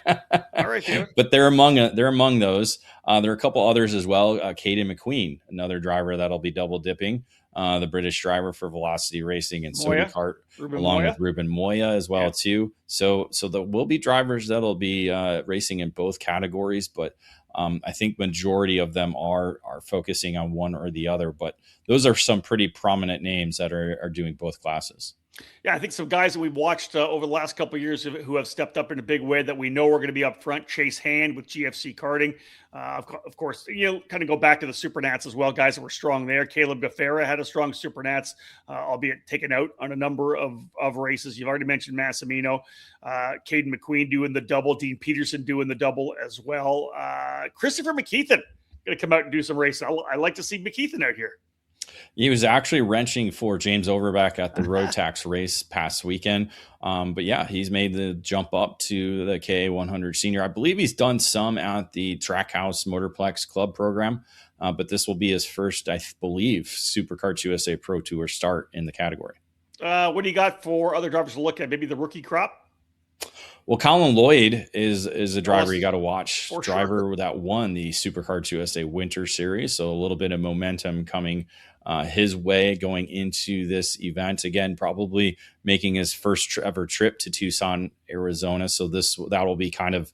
right, David. But they're among those. There are a couple others as well. Caden McQueen, another driver that'll be double dipping. The British driver for Velocity Racing and Superkart. along with Ruben Moya as well too. So there will be drivers that'll be racing in both categories, but I think majority of them are focusing on one or the other. But those are some pretty prominent names that are doing both classes. Yeah, I think some guys that we've watched over the last couple of years who have stepped up in a big way that we know are going to be up front. Chase Hand with GFC Karting. Of course, kind of go back to the Supernats as well. Guys that were strong there. Caleb Gaffera had a strong Supernats, albeit taken out on a number of races. You've already mentioned Massimino. Caden McQueen doing the double. Dean Peterson doing the double as well. Christopher McKeithen going to come out and do some racing. I like to see McKeithen out here. He was actually wrenching for James Overbeck at the Road Tax race past weekend. But yeah, he's made the jump up to the KA100 Senior. I believe he's done some at the Trackhouse Motorplex Club program, but this will be his first, I believe, Superkarts USA Pro Tour start in the category. What do you got for other drivers to look at? Maybe the rookie crop? Well, Colin Lloyd is a driver you got to watch. For driver sure. that won the Superkarts USA Winter Series. So a little bit of momentum coming his way going into this event. Again, probably making his first ever trip to Tucson, Arizona. So that will be kind of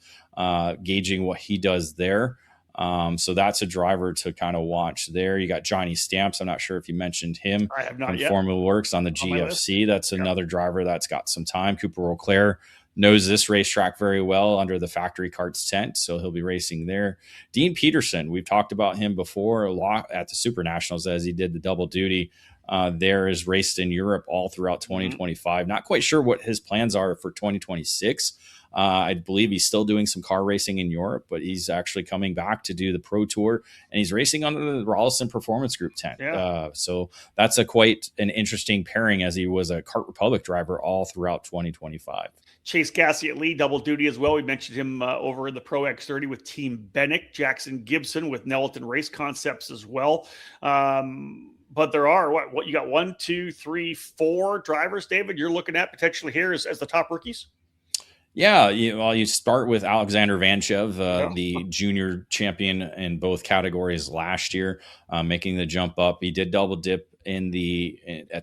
gauging what he does there. So that's a driver to kind of watch there. You got Johnny Stamps. I'm not sure if you mentioned him. I have not from yet. Formula Works on the GFC. That's another driver that's got some time. Cooper Auclair knows this racetrack very well under the factory karts tent, so he'll be racing there. Dean Peterson, we've talked about him before a lot at the SuperNationals as he did the double duty. There is raced in Europe all throughout 2025. Not quite sure what his plans are for 2026. I believe he's still doing some car racing in Europe, but he's actually coming back to do the Pro Tour, and he's racing under the Rollison Performance Group tent. Yeah. So that's quite an interesting pairing, as he was a Kart Republic driver all throughout 2025. Chase Gassie at lead, double duty as well. We mentioned him over in the Pro X30 with Team Bennick. Jackson Gibson with Nelton Race Concepts as well. But there are, what you got 1, 2, 3, 4 drivers, David, you're looking at potentially here as the top rookies? Yeah, you start with Alexander Vanchev, the junior champion in both categories last year, making the jump up. He did double dip at the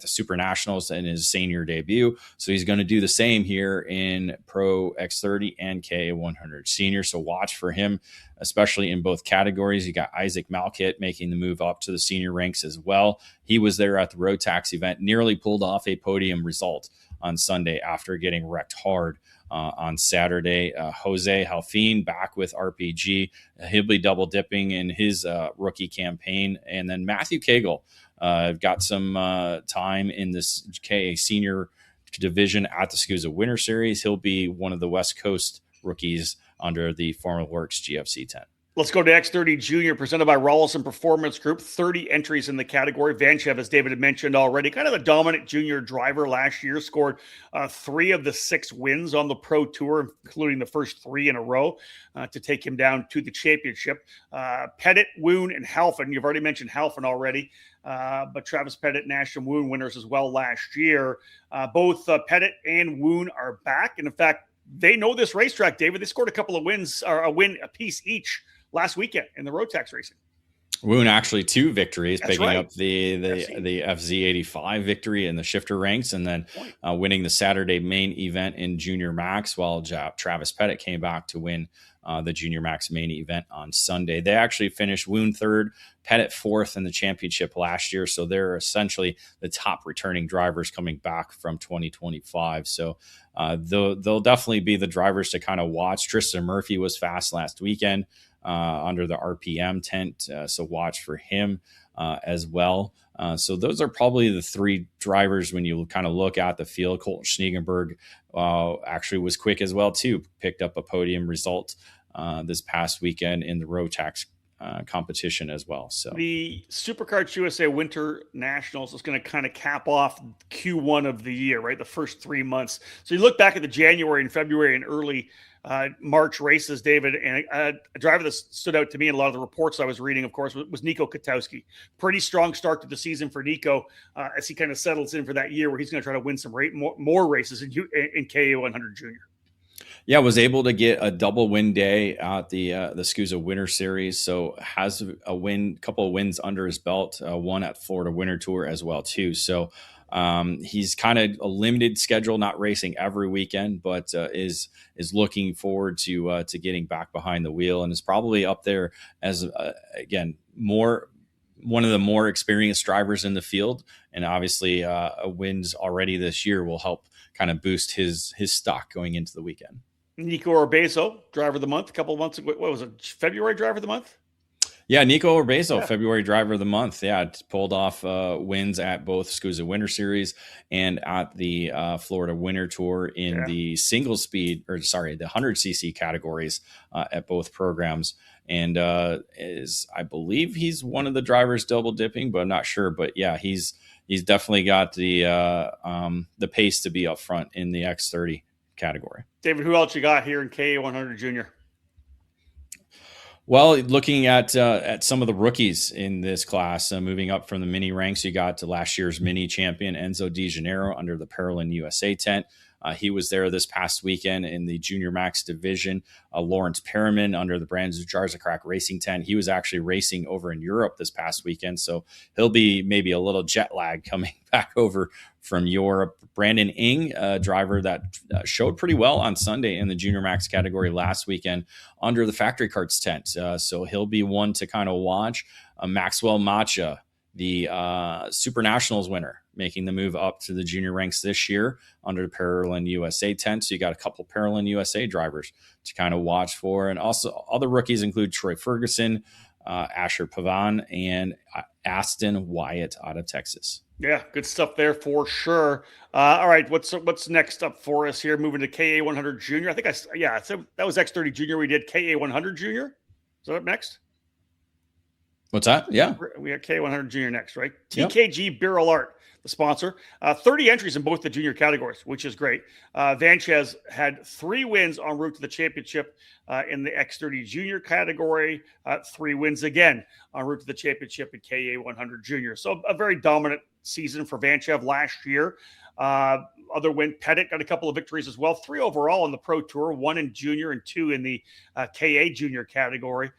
SuperNationals in his senior debut, so he's going to do the same here in Pro X30 and K100 Senior. So watch for him, especially in both categories. You got Isaac Malkit making the move up to the senior ranks as well. He was there at the Road Tax event, nearly pulled off a podium result on Sunday after getting wrecked hard on Saturday. Jose Halfin back with RPG. He'll be double dipping in his rookie campaign. And then Matthew Cagle got some time in this KA senior division at the SCUSA Winter Series. He'll be one of the West Coast rookies under the Formula Works GFC 10. Let's go to X30 Junior, presented by Rollison Performance Group. 30 entries in the category. Vanchev, as David had mentioned already, kind of the dominant junior driver last year, scored 3 of the 6 wins on the Pro Tour, including the first 3 in a row to take him down to the championship. Pettit, Woon, and Halfin. You've already mentioned Halfin already, but Travis Pettit, Nash and Woon winners as well last year. Both Pettit and Woon are back. And in fact, they know this racetrack, David. They scored a couple of wins, or a win apiece each last weekend in the road tax racing. Woon actually 2 victories, That's picking right. up the FZ85 victory in the shifter ranks, and then winning the Saturday main event in Junior Max, while Travis Pettit came back to win the Junior Max main event on Sunday. They actually finished Woon 3rd, Pettit 4th in the championship last year, so they're essentially the top returning drivers coming back from 2025. So they'll definitely be the drivers to kind of watch. Tristan Murphy was fast last weekend under the RPM tent, so watch for him as well. So those are probably the 3 drivers when you kind of look at the field. Colton Schniegenberg actually was quick as well too, picked up a podium result this past weekend in the road tax competition as well. So the Superkarts USA Winter Nationals is going to kind of cap off Q1 of the year, right? The first 3 months. So you look back at the January and February and early March races, David, and a driver that stood out to me in a lot of the reports I was reading, of course, was Nico Katowski. Pretty strong start to the season for Nico as he kind of settles in for that year where he's going to try to win some more races in KA100 Junior. Yeah, was able to get a double win day at the SCUSA Winter Series. So has a couple of wins under his belt, one at Florida Winter Tour as well too. So He's kind of a limited schedule, not racing every weekend, but is looking forward to getting back behind the wheel, and is probably up there as again one of the more experienced drivers in the field. And obviously, wins already this year will help kind of boost his stock going into the weekend. Nico Urbezo, driver of the month, a couple of months ago. What was it? February driver of the month? Yeah, Nico Urbezo, February driver of the month. Yeah, pulled off wins at both SCUSA Winter Series and at the Florida Winter Tour in the single speed, the 100cc categories at both programs. And I believe he's one of the drivers double dipping, but I'm not sure. But yeah, he's definitely got the pace to be up front in the X30 category. David, who else you got here in KA100 Junior? Well, looking at some of the rookies in this class, moving up from the mini ranks, you got last year's mini champion Enzo Di Janeiro under the Paralin USA tent. He was there this past weekend in the Junior Max division. Lawrence Perriman under the Brands Jarzakrak Racing tent. He was actually racing over in Europe this past weekend, so he'll be maybe a little jet lag coming back over from Europe. Brandon Ing, a driver that showed pretty well on Sunday in the Junior Max category last weekend under the Factory Karts tent. So he'll be one to kind of watch. Maxwell Macha, the SuperNationals winner, making the move up to the junior ranks this year under the Paralin USA tent. So you got a couple Paralin USA drivers to kind of watch for. And also other rookies include Troy Ferguson, Asher Pavan, and Aston Wyatt out of Texas. Yeah, good stuff there for sure. All right, what's next up for us here? Moving to KA100 Junior. I think that was X30 Junior. We did KA100 Junior. Is that up next? What's that? Yeah. We got K100 Junior next, right? Yep. TKG Barrel Art, the sponsor. 30 entries in both the junior categories, which is great. Vanchez had 3 wins en route to the championship in the X30 Junior category. 3 wins again en route to the championship in KA100 Junior. So a very dominant season for Vanchev last year. Other win, Pettit got a couple of victories as well. 3 overall on the Pro Tour, 1 in junior and 2 in the KA Junior category.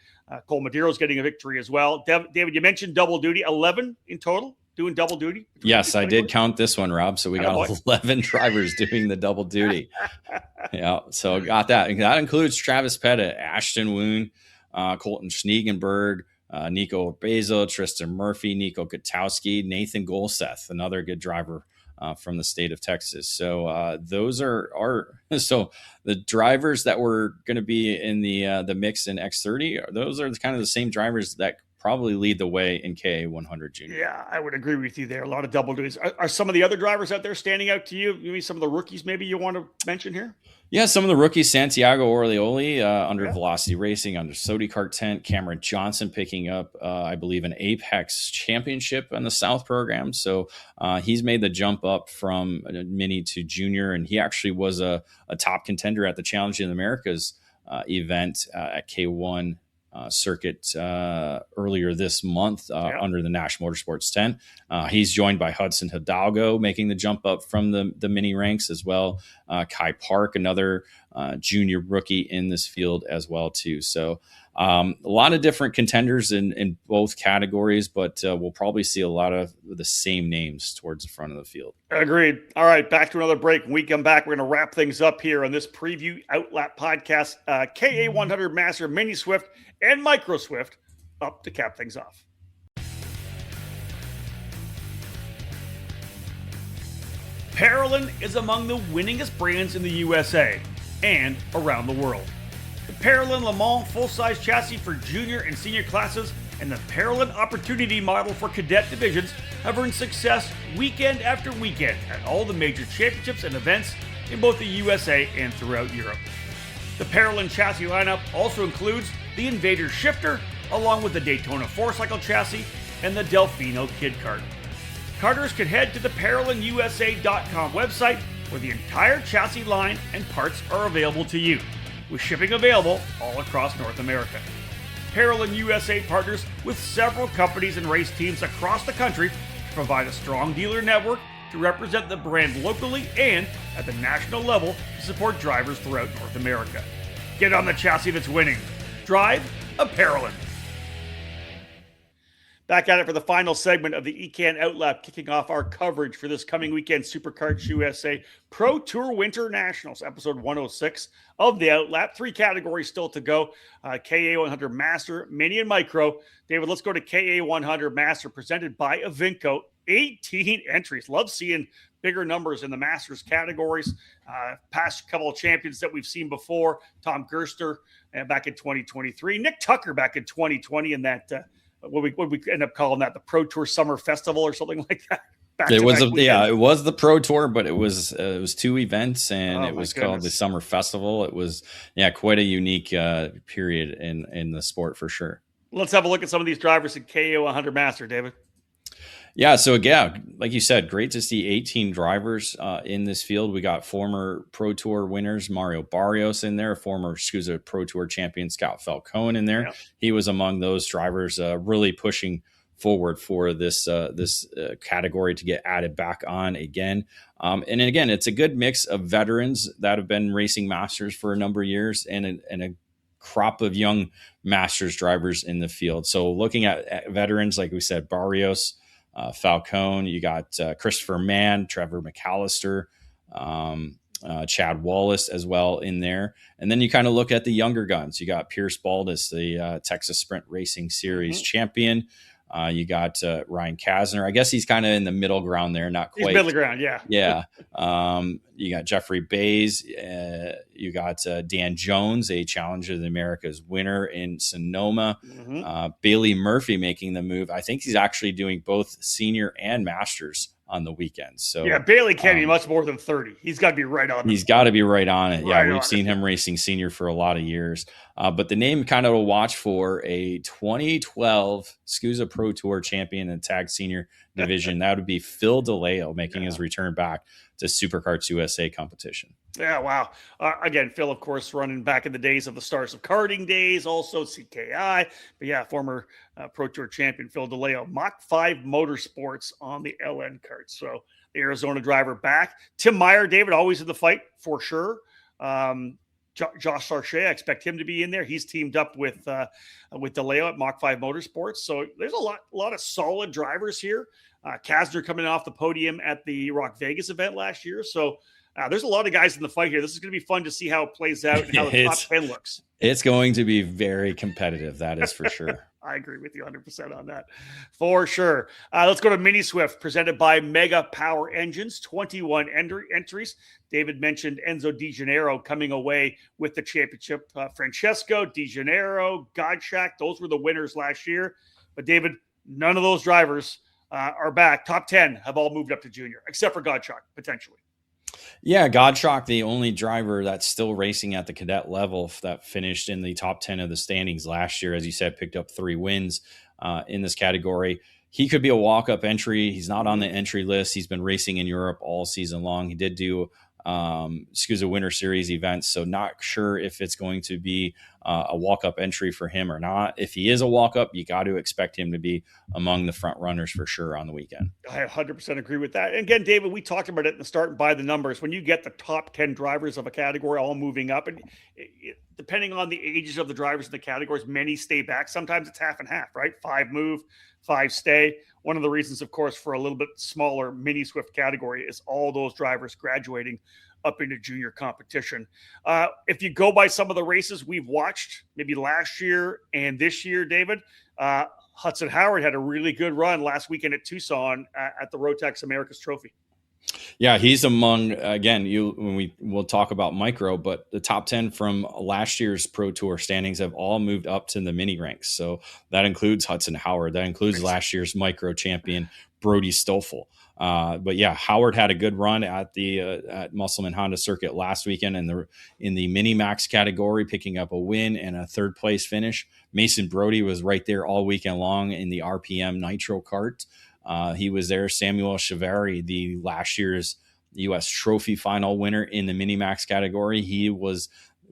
Cole Madero's getting a victory as well. David, you mentioned double duty, 11 in total doing double duty. Yes, I did count this one, Rob. So we got 11 drivers doing the double duty. Yeah, so got that. And that includes Travis Pettit, Ashton Woon, Colton Schniegenberg, Nico Urbezo, Tristan Murphy, Nico Gutowski, Nathan Golseth, another good driver from the state of Texas. So those are so the drivers that were going to be in the mix in X30. Those are kind of the same drivers that probably lead the way in KA100 Junior. Yeah, I would agree with you there. A lot of double duties. Are some of the other drivers out there standing out to you? Maybe some of the rookies maybe you want to mention here? Yeah, some of the rookies, Santiago Orleoli under Velocity Racing, under Sodikart tent, Cameron Johnson picking up, I believe, an Apex championship in the South program. So he's made the jump up from mini to junior, and he actually was a top contender at the Challenge in the Americas event at K1 circuit earlier this month under the Nash Motorsports 10. He's joined by Hudson Hidalgo, making the jump up from the mini ranks as well. Kai Park, another junior rookie in this field as well too. So a lot of different contenders in both categories, but we'll probably see a lot of the same names towards the front of the field. Agreed. All right, back to another break. When we come back, we're going to wrap things up here on this Preview OutLap podcast. KA100 Master Mini Swift and Micro Swift up to cap things off. Paralin is among the winningest brands in the USA and around the world. The Paralin Le Mans full-size chassis for junior and senior classes and the Paralin Opportunity model for cadet divisions have earned success weekend after weekend at all the major championships and events in both the USA and throughout Europe. The Paralin chassis lineup also includes the Invader shifter, along with the Daytona 4-cycle chassis and the Delfino Kid Kart. Karters can head to the ParalinUSA.com website where the entire chassis line and parts are available to you, with shipping available all across North America. Paralin USA partners with several companies and race teams across the country to provide a strong dealer network to represent the brand locally and at the national level to support drivers throughout North America. Get on the chassis that's winning. Drive a Paralin. Back at it for the final segment of the EKN OutLap, kicking off our coverage for this coming weekend Superkarts USA Pro Tour WinterNationals, episode 106 of the OutLap. 3 categories still to go, KA 100 Master, Mini, and Micro. David, let's go to KA 100 Master, presented by Avinco. 18 entries. Love seeing bigger numbers in the Masters categories. Past couple of champions that we've seen before, Tom Gerster back in 2023, Nick Tucker back in 2020 in that what we end up calling that the Pro Tour Summer Festival or something like that. It was the Pro Tour, but it was 2 events, and it was called the Summer Festival. It was quite a unique period in the sport for sure. Let's have a look at some of these drivers in KO 100 Master, David. Yeah, so like you said, great to see 18 drivers in this field. We got former Pro Tour winners Mario Barrios in there, former SCUSA Pro Tour champion Scott Falcone in there. Yeah. He was among those drivers really pushing forward for this category to get added back on again. And again, it's a good mix of veterans that have been racing Masters for a number of years and a crop of young Masters drivers in the field. So looking at veterans, like we said, Barrios, Falcone, you got Christopher Mann, Trevor McAllister, Chad Wallace as well in there. And then you kind of look at the younger guns. You got Pierce Baldus, the Texas Sprint Racing Series champion. You got Ryan Kasner. I guess he's kind of in the middle ground there, not quite. He's middle ground, yeah. Yeah. You got Jeffrey Bays. You got Dan Jones, a Challenger of the Americas winner in Sonoma. Bailey Murphy making the move. I think he's actually doing both senior and masters on the weekend. So yeah, Bailey can't be much more than 30. He's got to be right on it. He's got to be right on it. Yeah, we've seen him racing senior for a lot of years. But the name kind of to watch for a 2012 SCUSA Pro Tour champion and tag senior division. That would be Phil DeLeo making his return back to Superkarts USA competition. Yeah, wow. Again, Phil, of course, running back in the days of the Stars of Karting days, also CKI. But yeah, former Pro Tour champion Phil DeLeo, Mach 5 Motorsports on the LN kart. So the Arizona driver back. Tim Meyer, David, always in the fight for sure. Josh Sarche, I expect him to be in there. He's teamed up with DeLeo at Mach 5 Motorsports. So there's a lot of solid drivers here. Kasner coming off the podium at the Rock Vegas event last year. So there's a lot of guys in the fight here. This is going to be fun to see how it plays out and how the top 10 looks. It's going to be very competitive. That is for sure. I agree with you 100% on that. For sure. Let's go to Mini Swift, presented by Mega Power Engines. 21 entries. David mentioned Enzo Di Gennaro coming away with the championship. Francesco, Di Gennaro, Godshack, those were the winners last year. But David, none of those drivers are back. Top 10 have all moved up to junior, except for Godshack, potentially. Yeah, Godshock, the only driver that's still racing at the cadet level that finished in the top 10 of the standings last year, as you said, picked up 3 wins in this category. He could be a walk-up entry. He's not on the entry list. He's been racing in Europe all season long. He did do SCUSA Winter Series events, so not sure if it's going to be a walk-up entry for him or not. If he is a walk-up, you got to expect him to be among the front runners for sure on the weekend. I 100% agree with that. And again, David, we talked about it in the start and by the numbers. When you get the top 10 drivers of a category all moving up, and depending on the ages of the drivers in the categories, many stay back. Sometimes it's half and half, right? 5 move, 5 stay. One of the reasons, of course, for a little bit smaller Mini Swift category is all those drivers graduating up into junior competition. If you go by some of the races we've watched, maybe last year and this year, David, Hudson Howard had a really good run last weekend at Tucson at the Rotax America's Trophy. Yeah, he's among, again, we'll talk about micro, but the top 10 from last year's Pro Tour standings have all moved up to the mini ranks. So that includes Hudson Howard. That includes last year's micro champion, Brody Stoffel. But yeah, Howard had a good run at the at Musselman Honda Circuit last weekend in the mini max category, picking up a win and a 3rd place finish. Mason Brody was right there all weekend long in the RPM Nitro kart. He was there. Samuel Chiavari, the last year's U.S. Trophy final winner in the mini max category. He was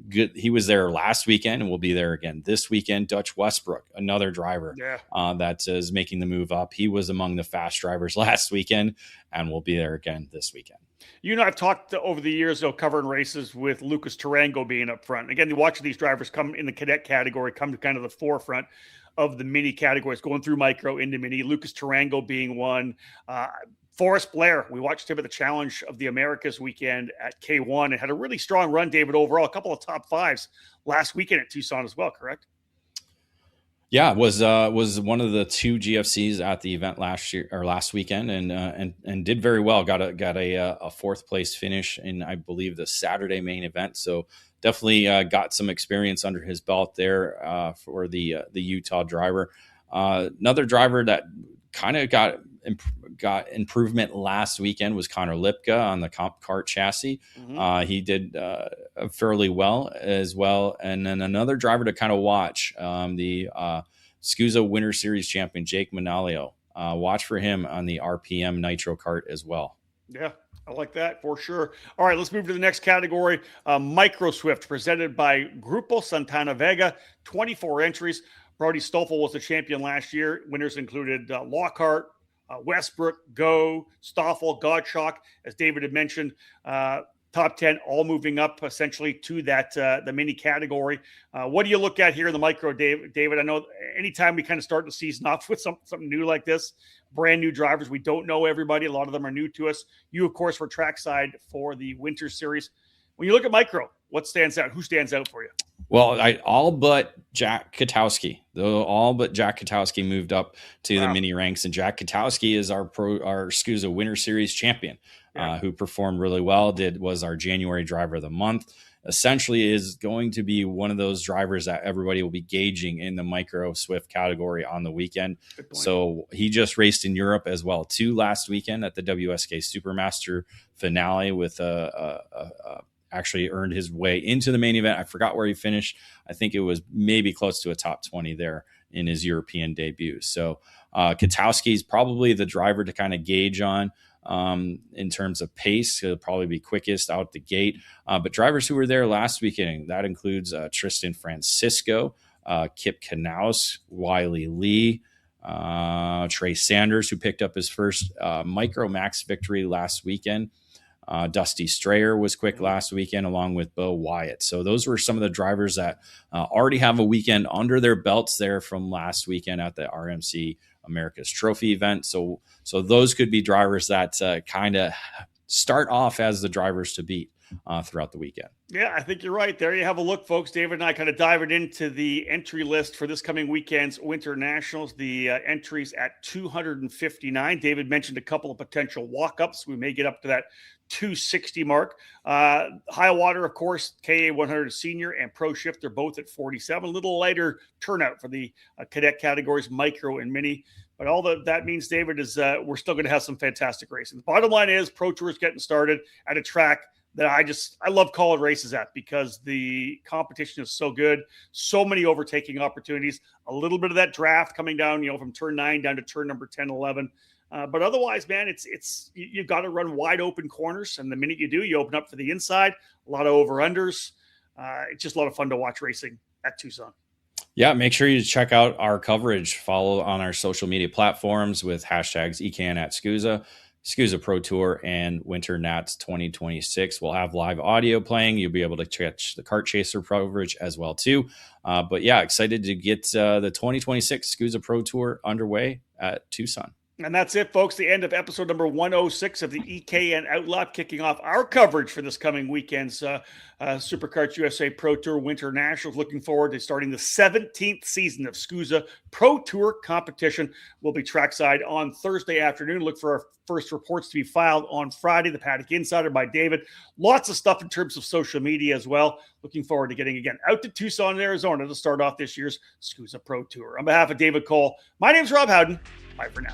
good. He was there last weekend and will be there again this weekend. Dutch Westbrook, another driver that is making the move up. He was among the fast drivers last weekend and will be there again this weekend. You know, I've talked over the years, covering races with Lucas Tarango being up front. Again, watching these drivers come in the cadet category, come to kind of the forefront. of the mini categories, going through micro into mini. Lucas Tarango being one. Forrest Blair, we watched him at the Challenge of the Americas weekend at K1 and had a really strong run, David, overall. A couple of top fives last weekend at Tucson as well, correct? Yeah, was one of the 2 GFCs at the event last weekend, and did very well. Got a fourth place finish in, I believe, the Saturday main event. So definitely got some experience under his belt there for the Utah driver. Another driver that kind of got improvement last weekend was Connor Lipka on the comp kart chassis. Mm-hmm. He did fairly well as well. And then another driver to kind of watch, the SCUSA Winter Series champion, Jake Manalio. Watch for him on the RPM Nitro kart as well. Yeah, I like that for sure. All right, let's move to the next category. Micro Swift, presented by Grupo Santana Vega, 24 entries. Brody Stoffel was the champion last year. Winners included Lockhart, Westbrook, Go, Stoffel, Godshock, as David had mentioned. Top 10 all moving up essentially to that the mini category. What do you look at here in the micro, David? I know anytime we kind of start the season off with something new like this, brand new drivers, we don't know everybody. A lot of them are new to us. You, of course, were trackside for the Winter Series. When you look at micro, what stands out? Who stands out for you? Well, all but Jack Katowski. All but Jack Katowski moved up to the mini ranks, and Jack Katowski is our SCUSA Winter Series champion, who performed really well. Was our January driver of the month. Essentially, is going to be one of those drivers that everybody will be gauging in the micro Swift category on the weekend. So he just raced in Europe as well too last weekend at the WSK Supermaster finale with actually earned his way into the main event. I forgot where he finished. I think it was maybe close to a top 20 there in his European debut. So Katowski is probably the driver to kind of gauge on in terms of pace. He'll probably be quickest out the gate. But drivers who were there last weekend, that includes Tristan Francisco, Kip Knaus, Wiley Lee, Trey Sanders, who picked up his first Micro Max victory last weekend. Dusty Strayer was quick last weekend, along with Bo Wyatt. So those were some of the drivers that already have a weekend under their belts there from last weekend at the RMC America's Trophy event. So those could be drivers that kind of start off as the drivers to beat throughout the weekend. Yeah, I think you're right. There you have a look, folks. David and I kind of diving into the entry list for this coming weekend's WinterNationals. The entries at 259. David mentioned a couple of potential walk-ups. We may get up to that 260 mark. High water, of course, KA100 Senior and Pro Shift, they're both at 47. A little lighter turnout for the cadet categories, micro and mini. But all that means, David, is we're still going to have some fantastic racing. The bottom line is Pro Tour is getting started at a track that I love calling races at, because the competition is so good, so many overtaking opportunities, a little bit of that draft coming down, from turn 9 down to turn number 10, 11. But otherwise, man, you've got to run wide open corners. And the minute you do, you open up for the inside, a lot of over-unders. It's just a lot of fun to watch racing at Tucson. Yeah, make sure you check out our coverage. Follow on our social media platforms with hashtags EKN at SCUSA, SCUSA Pro Tour, and Winter Nats 2026. We'll have live audio playing. You'll be able to catch the kart chaser coverage as well too. But yeah, excited to get the 2026 SCUSA Pro Tour underway at Tucson. And that's it, folks. The end of episode number 106 of the EKN OutLap, kicking off our coverage for this coming weekend's Superkarts USA Pro Tour WinterNationals. Looking forward to starting the 17th season of SCUSA Pro Tour competition. We'll be trackside on Thursday afternoon. Look for our first reports to be filed on Friday. The Paddock Insider by David. Lots of stuff in terms of social media as well. Looking forward to getting, again, out to Tucson, Arizona to start off this year's SCUSA Pro Tour. On behalf of David Cole, my name's Rob Howden. Bye for now.